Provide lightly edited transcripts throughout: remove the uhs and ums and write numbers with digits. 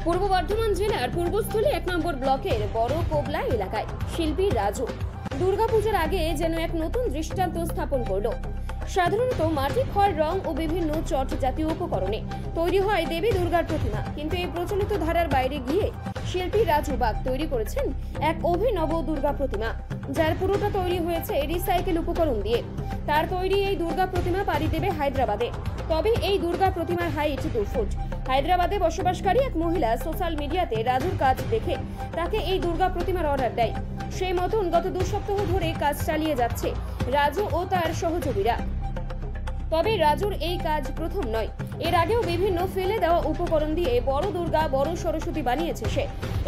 পূর্ব বর্ধমান জেলার পূর্বস্থলী 1 নম্বর ব্লকের বড় কোবলা এলাকায় শিল্পী রাজু দুর্গাপূজার আগে যেন এক নতুন দৃষ্টান্ত স্থাপন করলো। সাধারণত মাটি, খড়, রং ও বিভিন্ন চট জাতীয় উপকরণে তৈরি হয় দেবী দুর্গার প্রতিমা, কিন্তু এই প্রচলিত ধারার বাইরে গিয়ে শিল্পী রাজু বাগ তৈরি করেছেন এক অভিনব দুর্গা প্রতিমা, যার পুরোটা তৈরি হয়েছে রিসাইকেল উপকরণ দিয়ে। তার তৈরি এই দুর্গা প্রতিমা পাড়ি দেবে হায়দ্রাবাদে। তবে এই দুর্গা প্রতিমার হাইট 2 ফুট। হায়দ্রাবাদে বসবাসকারী এক মহিলা সোশ্যাল মিডিয়াতে রাজুর কাজ দেখে তাকে এই দুর্গা প্রতিমার অর্ডার দেয়। সেই মতন গত 2 সপ্তাহ ধরে কাজ চালিয়ে যাচ্ছে রাজু ও তার সহযোগীরা। তবে রাজুর এই কাজ প্রথম নয়, এর আগেও বিভিন্ন ফেলে দেওয়া উপকরণ দিয়ে বড় দুর্গা, বড় সরস্বতী বানিয়েছে সে।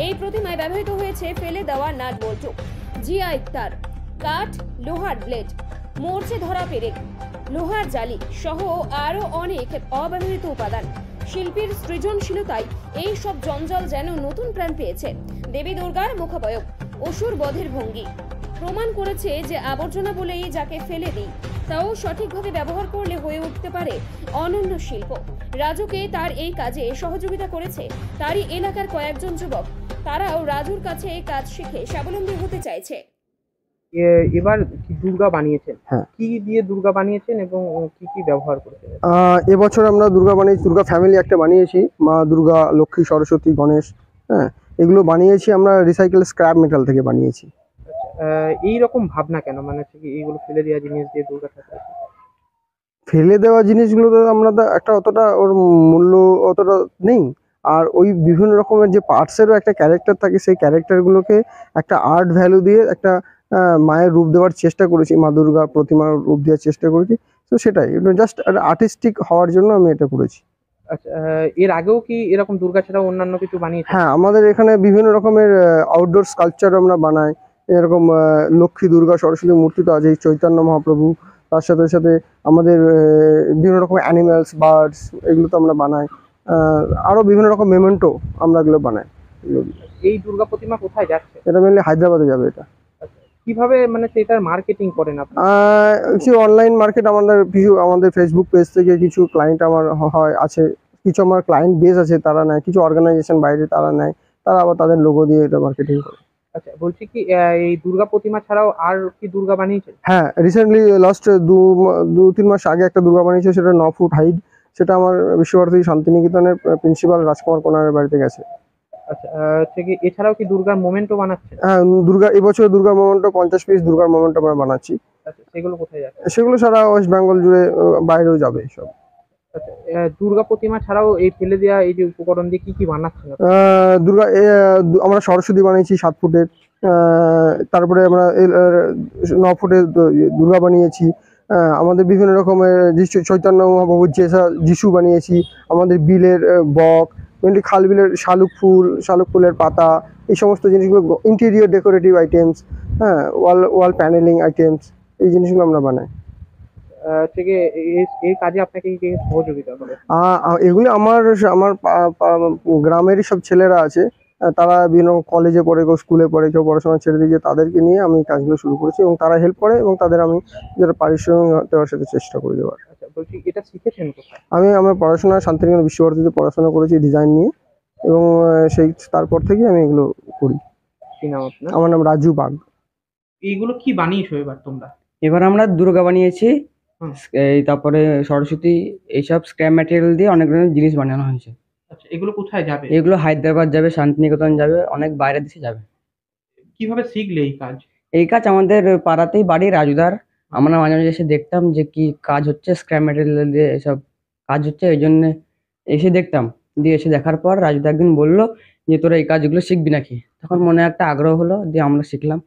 এই প্রতিমায় ব্যবহৃত হয়েছে ফেলে দেওয়া নাট বল্টু, জিআই তার, কাঠ, লোহার ব্লেড, মরচে ধরা পেরেক, লোহার জালি সহ আরো অনেক অব্যবহৃত উপাদান। শিল্পীর সৃজনশীলতায় এই সব জঞ্জাল যেন নতুন প্রাণ পেয়েছে। দেবী দুর্গার মুখাবয়ব, অসুর বধের ভঙ্গি প্রমাণ করেছে যে আবর্জনা বলেই যাকে ফেলে দিই, তাও সঠিকভাবে ব্যবহার করলে হয়ে উঠতে পারে অনন্য শিল্প। রাজুকে তার এই কাজে সহযোগিতা করেছে তারই এলাকার কয়েকজন যুবক। তারাও রাজুর কাছে এই কাজ শিখে স্বাবলম্বী হতে চাইছে। এবার কি দুর্গা বানিয়েছেন? হ্যাঁ। কি দিয়ে দুর্গা বানিয়েছেন এবং কি কি ব্যবহার করেছেন? এবছর আমরা দুর্গা বানিয়েছি, দুর্গা ফ্যামিলি একটা বানিয়েছি, মা দুর্গা, লক্ষ্মী, সরস্বতী, গণেশ। হ্যাঁ, এগুলো বানিয়েছি আমরা রিসাইকেল স্ক্র্যাপ মেটাল থেকে বানিয়েছি। এই রকম ভাবনা কেন, মানে হচ্ছে কি এইগুলো ফেলে দেওয়া জিনিস দিয়ে দুর্গা ঠাকুর? ফেলে দেওয়া জিনিসগুলো তো আমরা তো একটা অতটা ওর মূল্য অতটা নেই। আর ওই বিভিন্ন রকমের যে পার্টসেরও একটা ক্যারেক্টার থাকে, সেই ক্যারেক্টারগুলোকে একটা আর্ট ভ্যালু দিয়ে একটা মায়ের রূপ দেওয়ার চেষ্টা করেছি, মা দুর্গা প্রতিমার রূপ দেওয়ার চেষ্টা করেছি। তো সেটাই, জাস্ট আর্টিস্টিক হওয়ার জন্য আমি এটা করেছি। আচ্ছা, এর আগেও কি এরকম দুর্গা ছাড়াও অন্যান্য কিছু বানিয়েছেন? হ্যাঁ, আমাদের এখানে বিভিন্ন রকমের আউটডোর স্কাল্পচার আমরা বানাই। এরকম লক্ষ্মী, দুর্গা, সরস্বতী মূর্তি তো আছেই, চৈতন্য মহাপ্রভু, তার সাথে সাথে আমাদের বিভিন্ন রকম অ্যানিম্যালস, বার্ডস, এগুলো তো আমরা বানাই। আরও বিভিন্ন রকম মেমেন্টো আমরা এগুলো বানাই। এই দুর্গা প্রতিমা কোথায় যাচ্ছে? এটা মেনলি হায়দ্রাবাদে যাবে এটা। আচ্ছা, কিভাবে মানে সেটার মার্কেটিং করেন আপনি? কিছু অনলাইন মার্কেট, আমাদের ফেসবুক পেজ থেকে কিছু ক্লায়েন্ট আমার হয় আছে, কিছু আমার ক্লায়েন্ট বেস আছে, তারা নেয়, কিছু অর্গানাইজেশন বাইরে তারা নেয়, তারা আবার তাদের লোগো দিয়ে এটা মার্কেটিং করে। আচ্ছা, বলছি কি এই দুর্গা প্রতিমা ছাড়াও আর কি দুর্গা বানিয়েছেন? হ্যাঁ, রিসেন্টলি লাস্ট 2-3 মাস আগে একটা দুর্গা বানিয়েছে, সেটা 9 ফুট হাইট। সেটা আমার বিশ্বভারতী শান্তিনিকেতনের প্রিন্সিপাল রাজকুমার কোনারের বাড়িতে গেছে। আচ্ছা, হচ্ছে কি এছাড়াও কি দুর্গার মোমেন্টও বানাচ্ছেন? হ্যাঁ, এবছর দুর্গার মোমেন্টো 50 পিস দুর্গার মোমেন্টো আমরা বানাচ্ছি। আচ্ছা, সেগুলো কোথায় যাচ্ছে? সেগুলো সারা ওয়েস্ট বেঙ্গল জুড়ে, বাইরেও যাবে সব। আচ্ছা, দুর্গা প্রতিমা ছাড়াও এই ফেলে দেওয়া এই যে উপকরণ দিয়ে কি কি বানাচ্ছেন আপনি? দুর্গা আমরা সরস্বতী বানিয়েছি 7 ফুটের। তারপরে আমরা 9 ফুটের দুর্গা বানিয়েছি। আমাদের বিভিন্ন রকমের চৈতন্য মহাপ্রভুর যিশু বানিয়েছি। আমাদের বিলের বক, মেনলি খাল বিলের শালুক ফুলের পাতা, এই সমস্ত জিনিসগুলো ইন্টেরিয়র ডেকোরেটিভ আইটেমস। হ্যাঁ, ওয়াল প্যানেলিং আইটেমস, এই জিনিসগুলো আমরা বানাই। থেকে এই কাজে আপনাকে কি সহযোগিতা করে? এগুলি আমার আমার গ্রামেরই সব ছেলেরা আছে। তারা বিভিন্ন কলেজে পড়ে, কেউ স্কুলে পড়ে, কেউ পড়াশোনা ছেড়ে দিয়ে, তাদেরকে নিয়ে আমি কাজগুলো শুরু করেছি এবং তারা হেল্প করে এবং তাদের আমি যেটা পারিশ্রমিক দেওয়ার সাথে চেষ্টা করে দেওয়ার। আচ্ছা, বলছি এটা শিখেছেন কোথায়? আমি আমার পড়াশোনা শান্তিনিকেতন বিশ্বভারতীতে পড়াশোনা করেছি ডিজাইন নিয়ে, এবং তারপর থেকে আমি এগুলো করি। কি নাম আপনার? আমার নাম রাজু বাগ। এইগুলো কি বানিয়েছো এবার তোমরা? এবার আমরা দুর্গা বানিয়েছি, হুম। তারপরে সরস্বতী, এইসব স্ক্র্যাপ ম্যাটেরিয়াল দিয়ে অনেক ধরনের জিনিস বানানো হয়েছে। আচ্ছা, এগুলো কোথায় যাবে? এগুলো হায়দ্রাবাদ যাবে, শান্তিনিকেতন যাবে, অনেক বাইরের দেশে যাবে। কিভাবে শিখলে এই কাজ? এই কাজ আমাদের পাড়াতেই বাড়ি, রাজুদার। আমরা মাঝে মাঝে এসে দেখতাম যে কি কাজ হচ্ছে, স্ক্র্যাপ ম্যাটেরিয়াল দিয়ে এসব কাজ হচ্ছে, এই জন্য এসে দেখতাম। দিয়ে এসে দেখার পর রাজুদা একদিন বললো যে তোরা এই কাজগুলো শিখবি নাকি। তখন মনে একটা আগ্রহ হলো, দিয়ে আমরা শিখলাম।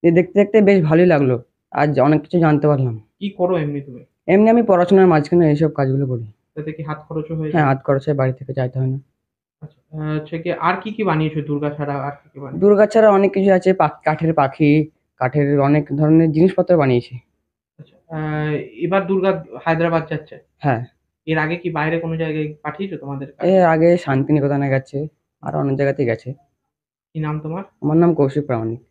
দিয়ে দেখতে দেখতে বেশ ভালোই লাগলো, আজ অনেক কিছু জানতে পারলাম। কি করো এমনি তুমি? এমনি আমি পড়াশোনার মাঝখানে এইসব কাজগুলো করি। তাতে কি হাত খরচও হয়ে হ্যাঁ, যায়? হাত খরচে, বাড়ি থেকে চাইতে হয় না। আচ্ছা, হচ্ছে কি আর কি কি বানিয়েছো দুর্গা ছাড়া? আর কি কি বানিয়েছো? দুর্গা ছাড়া অনেক কিছু আছে, কাঠের পাখি, কাঠের অনেক ধরনের জিনিসপত্র বানিয়েছি। আচ্ছা, এবার দুর্গা হায়দ্রাবাদ যাচ্ছে। হ্যাঁ, এর আগে কি বাইরে কোনো জায়গায় পাঠিয়েছো তোমাদের কাজ? এর আগে শান্তিনিকেতনে গেছে, আর অনেক জায়গাতেই গেছে। কি নাম তোমার? আমার নাম কৌশিক প্রামাণিক।